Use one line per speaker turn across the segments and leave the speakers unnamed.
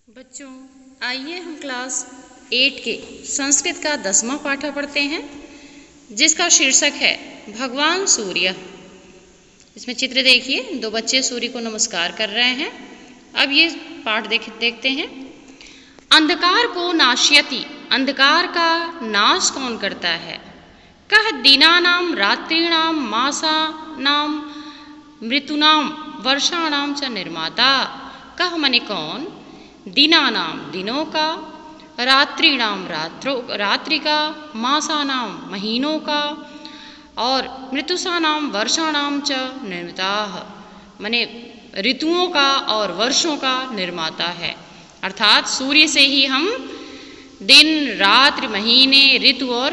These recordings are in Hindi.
बच्चों, आइए हम क्लास 8 के संस्कृत का 10वां पाठ पढ़ते हैं, जिसका शीर्षक है भगवान सूर्य। इसमें चित्र देखिए, दो बच्चे सूर्य को नमस्कार कर रहे हैं। अब ये पाठ देखते हैं। अंधकार को नाश्यति, अंधकार का नाश कौन करता है? कह दीनानाम रात्रिणाम मासानाम ऋतूनाम वर्षाणाम च निर्माता। कह मने कौन? दिनानाम दिनों का, रात्रिणाम रात्रि का, मासानाम महीनों का और ऋतुसानाम वर्षाणाम च निर्मिताः मने ऋतुओं का और वर्षों का निर्माता है। अर्थात सूर्य से ही हम दिन रात्रि महीने ऋतु और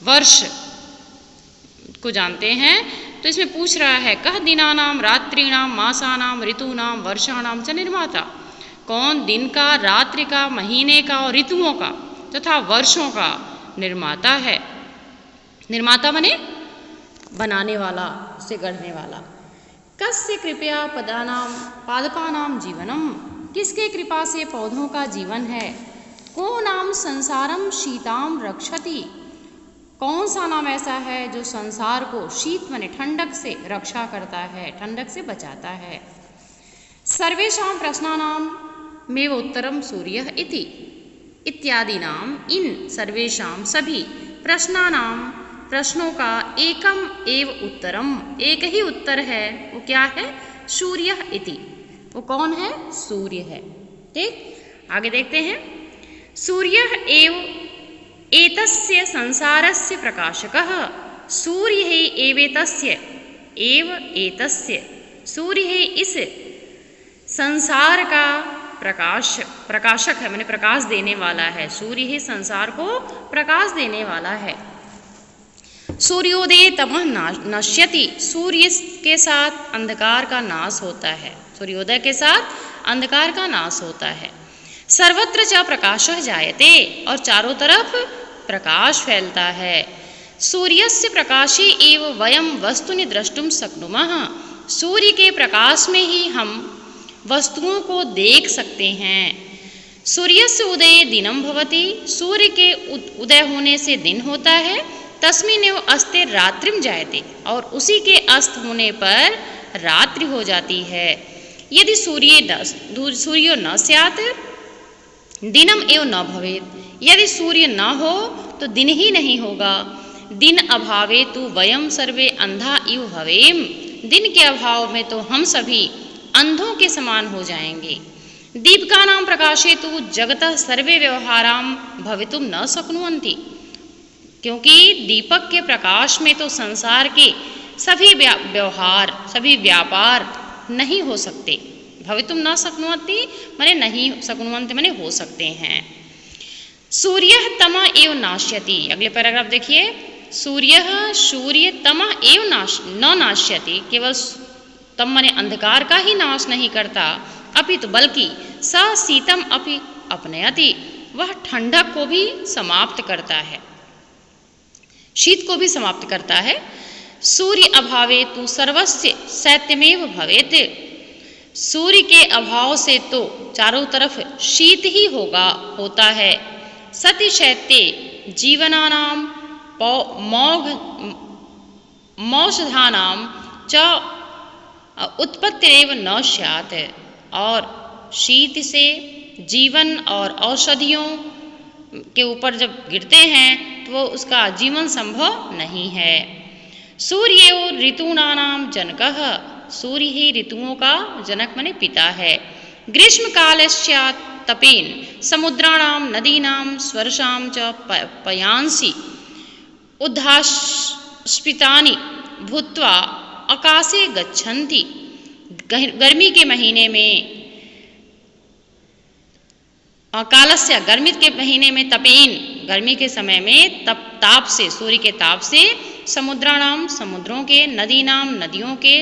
वर्ष को जानते हैं। तो इसमें पूछ रहा है, कह दिनानाम रात्रिणाम मासानाम ऋतूनाम वर्षाणाम च निर्माता। कौन दिन का, रात्रि का, महीने का और ऋतुओं का तथा वर्षों का निर्माता है? निर्माता माने बनाने वाला, से गढ़ने वाला। कस्य कृपया पादपानाम जीवनम, किसके कृपा से पौधों का जीवन है? को नाम संसारम शीताम रक्षति, कौन सा नाम ऐसा है जो संसार को शीत माने ठंडक से रक्षा करता है, ठंडक से बचाता है। सर्वेषां प्रश्नानां मेव उत्तरम सूर्यः इति इत्यादि नाम, इन सर्वेषां सभी प्रश्नानां प्रश्नों का एकम एव उत्तरम, एक ही उत्तर है। वो क्या है? सूर्यः इति, वो कौन है? सूर्य है। ठीक, आगे देखते हैं। सूर्यः एव एतस्य संसारस्य प्रकाशकः, सूर्य ही एतस्य सूर्य ही इस संसार का प्रकाशक है, मैंने प्रकाश देने वाला है। सूर्य ही संसार को प्रकाश देने वाला है। सूर्योदय तमः नश्यति, सूर्य के साथ अंधकार का नाश होता है। सूर्योदय के साथ अंधकार का नाश होता है। सर्वत्र च प्रकाशः जायते, और चारों तरफ प्रकाश फैलता है। सूर्यस्य प्रकाशे एव वयं वस्तुनि द्रष्टुं शक्नुमः, सूर्य के प्रकाश में ही हम वस्तुओं को देख सकते हैं। सूर्यस्य उदये दिनं भवति, सूर्य के उदय होने से दिन होता है। तस्मिन्नेव अस्ते रात्रिम जायते, और उसी के अस्त होने पर रात्रि हो जाती है। यदि सूर्य न स्यात् दिनम एव न भवेत्, यदि सूर्य न हो तो दिन ही नहीं होगा। दिन अभावे तु वयं सर्वे अंधा इव भवेम, दिन के अभाव में तो हम सभी अंधों के समान हो जाएंगे। दीपकानां प्रकाशे तु जगतः सर्वे व्यवहारां भवितुं न शक्नुवन्ति, क्योंकि दीपक के प्रकाश में तो संसार के सभी व्यवहार, सभी व्यापार नहीं हो सकते। भवितुं न शक्नुवन्ति माने नहीं, शक्नुवन्ति माने हो सकते हैं। सूर्यः तमः एव नाश्यति, अगले पैराग्राफ देखिए। सूर्य तमः एव न नाश्यति, केवल तम माने अंधकार का ही नाश नहीं करता, अपितु बल्कि स शीतम अपि अपनयति, वह ठंडक को भी समाप्त करता है, शीत को भी समाप्त करता है। सूर्य अभावे तु सर्वस्य शैत्यमेव भवेत्, सूर्य के अभाव से तो चारों तरफ शीत ही होता है। सति शैत्ये जीवनानां मौषधानां च उत्पत्तिरेव न स्यात्, और शीत से जीवन और औषधियों के ऊपर जब गिरते हैं तो वो उसका जीवन संभव नहीं है। सूर्यो ऋतूनानां जनकः, सूर्य ही ऋतुओं का जनक माने पिता है। ग्रीष्म कालस्यात् तपेन समुद्राणां नदीनां स्वर्षां च पयांसि उद्धास्पितानि भूत्वा आकाशे गच्छन्ति, गर्मी के महीने में कालस्य, गर्मी के महीने में तपेन, गर्मी के समय में ताप से, सूर्य के ताप से, समुद्राणाम समुद्रों के, नदीनाम नदियों के,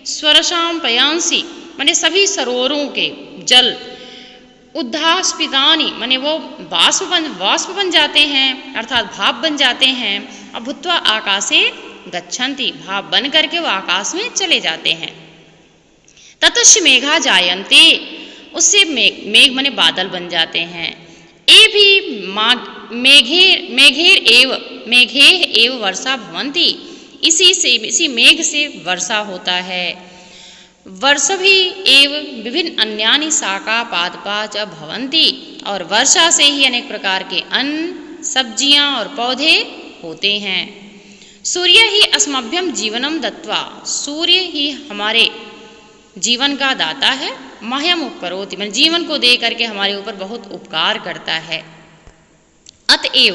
स्वरसाम पयांसी माने सभी सरोवरों के जल, उद्धास्पितानि माने वो वाष्प बन जाते हैं, अर्थात भाप बन जाते हैं। अभूत्वा आकाशे गच्छन्ति, भाप बन करके वो आकाश में चले जाते हैं। ततश्च मेघा जायन्ते, उससे मेघ माने बादल बन जाते हैं। ए भी मेघेर एव वर्षा भवन्ति, इसी मेघ से वर्षा होता है। वर्षभि एव विभिन्न अन्यानि शाका पादपा च भवन्ति, और वर्षा से ही अनेक प्रकार के अन्न, सब्जियां और पौधे होते हैं। सूर्य ही अस्मभ्यम जीवनम दत्वा, सूर्य ही हमारे जीवन का दाता है। मह्यम उपकरोति, मन जीवन को दे करके हमारे ऊपर बहुत उपकार करता है। अतएव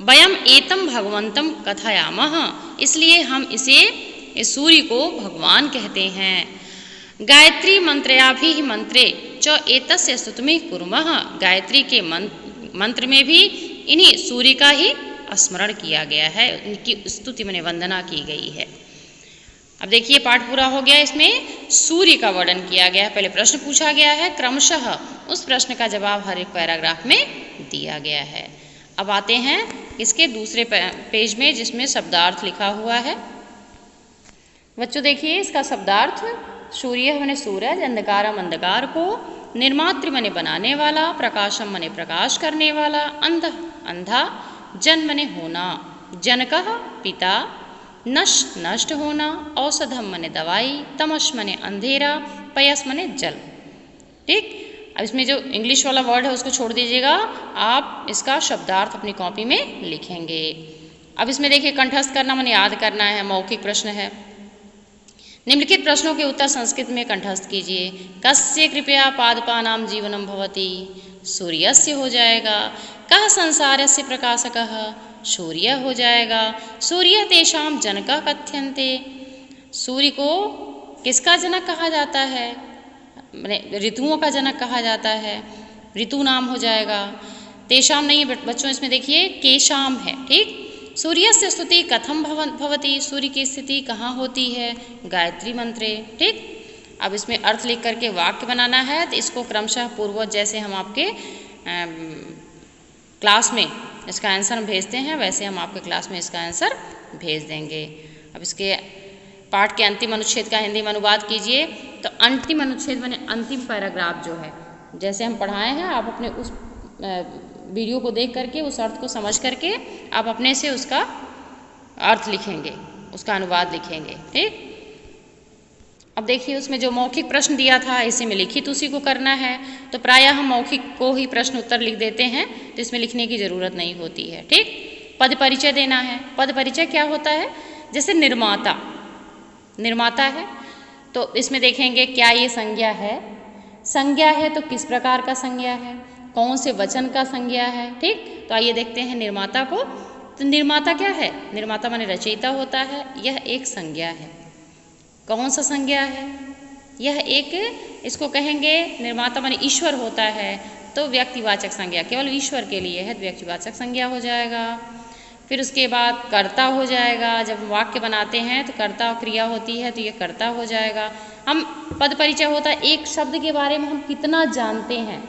वयम एतम भगवंतम कथयामः, इसलिए हम इस सूर्य को भगवान कहते हैं। गायत्री मंत्रयाभि मंत्रे च एतस्य स्तुतिमें कुर्मः, गायत्री के मंत्र में भी इन्हीं सूर्य का ही स्मरण किया गया है, उनकी स्तुति में वंदना की गई है। अब देखिए पाठ पूरा हो गया, इसमें सूर्य का वर्णन किया गया है। पहले प्रश्न पूछा गया है, क्रमशः उस प्रश्न का जवाब हर एक पैराग्राफ में दिया गया है। अब आते हैं इसके दूसरे पेज में, जिसमें शब्दार्थ लिखा हुआ है। बच्चों देखिए इसका शब्दार्थ, सूर्य मने सूरज, अंधकारम अंधकार को, निर्मात्र मने बनाने वाला, प्रकाशम मने प्रकाश करने वाला, अंधा, जन मने होना, जनकः पिता, नष्ट होना, औषधम मने दवाई, तमस मने अंधेरा, पयस मने जल। ठीक, अब इसमें जो इंग्लिश वाला वर्ड है उसको छोड़ दीजिएगा, आप इसका शब्दार्थ अपनी कॉपी में लिखेंगे। अब इसमें देखिए कंठस्थ करना मने याद करना है, मौखिक प्रश्न है। निम्नलिखित प्रश्नों के उत्तर संस्कृत में कंठस्थ कीजिए। कस्य कृपया पादपानां जीवनं भवति, सूर्यस्य हो जाएगा। कः संसारस्य प्रकाशकः, सूर्य हो जाएगा। सूर्य तेषां जनकः कथ्यन्ते, सूर्य को किसका जनक कहा जाता है, ऋतुओं का जनक कहा जाता है, ऋतु नाम हो जाएगा। तेषां नहीं बच्चों, इसमें देखिए केशाम है। ठीक, सूर्यस्य स्तुति कथम भवति, सूर्य की स्थिति कहाँ होती है, गायत्री मंत्रे। ठीक, अब इसमें अर्थ लिख करके वाक्य बनाना है, तो इसको क्रमशः पूर्वज जैसे हम आपके क्लास में इसका आंसर हम भेजते हैं, वैसे हम आपके क्लास में इसका आंसर भेज देंगे। अब इसके पाठ के अंतिम अनुच्छेद का हिंदी में अनुवाद कीजिए। तो अंतिम अनुच्छेद माने अंतिम पैराग्राफ जो है, जैसे हम पढ़ाए हैं, आप अपने उस वीडियो को देख करके उस अर्थ को समझ करके आप अपने से उसका अर्थ लिखेंगे, उसका अनुवाद लिखेंगे। ठीक, अब देखिए उसमें जो मौखिक प्रश्न दिया था, इसी में लिखित उसी को करना है। तो प्रायः हम मौखिक को ही प्रश्न उत्तर लिख देते हैं, तो इसमें लिखने की ज़रूरत नहीं होती है। ठीक, पद परिचय देना है। पद परिचय क्या होता है, जैसे निर्माता है, तो इसमें देखेंगे क्या ये संज्ञा है, संज्ञा है तो किस प्रकार का संज्ञा है, कौन से वचन का संज्ञा है। ठीक, तो आइए देखते हैं निर्माता को। तो निर्माता क्या है, निर्माता माने रचयिता होता है, यह एक संज्ञा है। कौन सा संज्ञा है, यह एक, इसको कहेंगे निर्माता माने ईश्वर होता है, तो व्यक्तिवाचक संज्ञा केवल ईश्वर के लिए है, तो व्यक्तिवाचक संज्ञा हो जाएगा। फिर उसके बाद कर्ता हो जाएगा, जब वाक्य बनाते हैं तो कर्ता और क्रिया होती है, तो ये कर्ता हो जाएगा। हम पद परिचय होता है, एक शब्द के बारे में हम कितना जानते हैं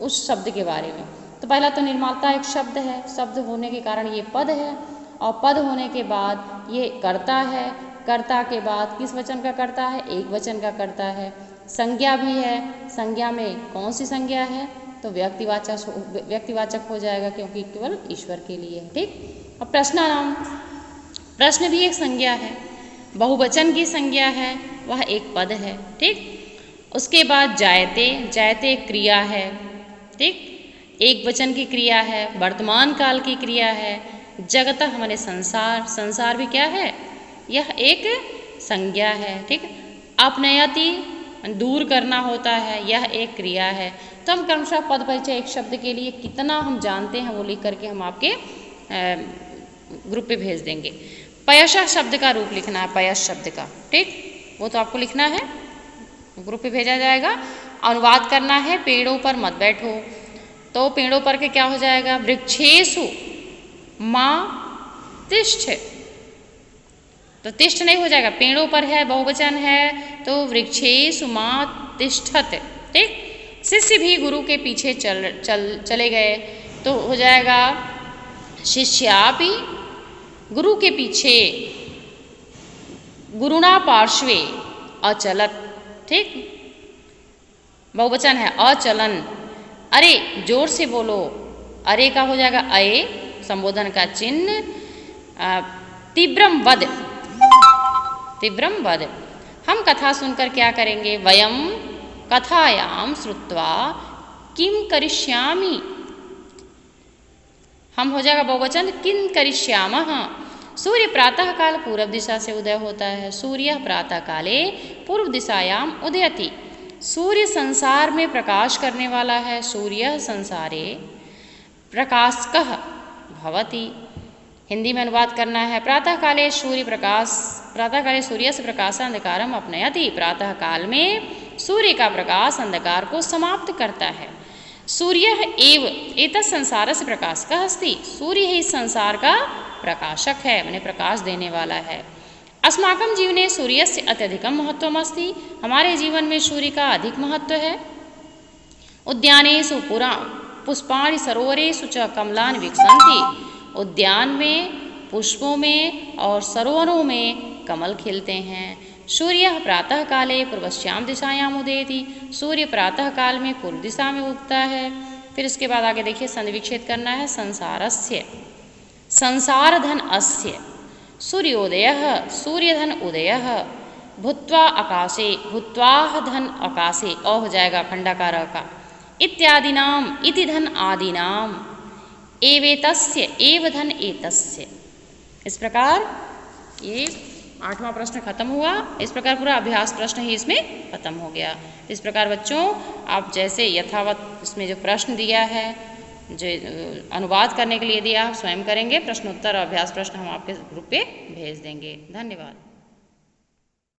उस शब्द के बारे में। तो पहला तो निर्माता एक शब्द है, शब्द होने के कारण ये पद है, और पद होने के बाद ये कर्ता है, कर्ता के बाद किस वचन का कर्ता है, एक वचन का कर्ता है। संज्ञा भी है, संज्ञा में कौन सी संज्ञा है, तो व्यक्तिवाचक हो जाएगा, क्योंकि केवल ईश्वर के लिए है। ठीक, अब प्रश्नानाम, प्रश्न भी एक संज्ञा है, बहुवचन की संज्ञा है, वह एक पद है। ठीक, उसके बाद जायते, जायते एक क्रिया है। ठीक, एक वचन की क्रिया है, वर्तमान काल की क्रिया है। जगतः माने संसार, संसार भी क्या है, यह एक संज्ञा है। ठीक, अपनयति दूर करना होता है, यह एक क्रिया है। तो हम क्रमशः पद परिचय एक शब्द के लिए कितना हम जानते हैं वो लिख करके हम आपके ग्रुप पे भेज देंगे। पयशः शब्द का रूप लिखना है, पयस शब्द का। ठीक, वो तो आपको लिखना है, ग्रुप पे भेजा जाएगा। अनुवाद करना है, पेड़ों पर मत बैठो, तो पेड़ों पर के क्या हो जाएगा, वृक्षेषु माँ तिष्ठ, तो तिष्ठ नहीं हो जाएगा, पेड़ों पर है, बहुवचन है, तो वृक्षेषु माँ तिष्ठत। ठीक, शिष्य भी गुरु के पीछे चले गए, तो हो जाएगा शिष्यापि गुरु के पीछे, गुरुणा पार्श्वे अचलत। ठीक, बहुवचन है अचलन। अरे जोर से बोलो, अरे का हो जाएगा अये, संबोधन का चिन्ह। तीव्रम वद, तीव्रम वद। हम कथा सुनकर क्या करेंगे, वयम कथायाम श्रुत्वा किम करिष्यामि। हम हो जाएगा बहुवचन किम करिष्यामः। सूर्य प्रातः काल पूर्व दिशा से उदय होता है। सूर्य प्रातः काले पूर्व दिशायाम उदयति। सूर्य संसार में प्रकाश करने वाला है। सूर्य संसारे प्रकाशकः भवति। हिंदी में अनुवाद करना है, प्रातः काले सूर्य प्रकाश, प्रातः काले सूर्य से प्रकाश अंधकारम अपनयति। प्रातः काल में सूर्य का प्रकाश अंधकार को समाप्त करता है। सूर्य एव एतत् संसार से प्रकाशकः अस्ति। सूर्य ही संसार का प्रकाशक है, माने प्रकाश देने वाला है। अस्माकं जीवने सूर्यस्य अत्यधिकं महत्वम् अस्ति। हमारे जीवन में सूर्य का अधिक महत्व है। उद्यानेषु पुरा पुष्पाणि सरोवरेषु च कमलानि विकसन्ति। उद्यान में, पुष्पों में और सरोवरों में कमल खिलते हैं। सूर्य प्रातः काले पूर्वश्याम दिशायाम उदयति। सूर्य प्रातः काल में पूर्व दिशा में उगता है। फिर इसके बाद आगे देखिए संधिविच्छेद करना है। संसारस्य, संसारधन अस्य, सूर्योदयः, सूर्यधन उदयः, भूत्वा आकाशे, भूत्वाह धन आकाशे, अ हो जाएगा खंडाकार का, इत्यादिनाम, इति धन आदिनाम, एवेतस्य, एव धन एतस्य। इस प्रकार ये 8वां प्रश्न खत्म हुआ। इस प्रकार पूरा अभ्यास प्रश्न ही इसमें खत्म हो गया। इस प्रकार बच्चों आप जैसे यथावत इसमें जो प्रश्न दिया है, जो अनुवाद करने के लिए दिया, स्वयं करेंगे। प्रश्नोत्तर और अभ्यास प्रश्न हम आपके ग्रुप पे भेज देंगे। धन्यवाद।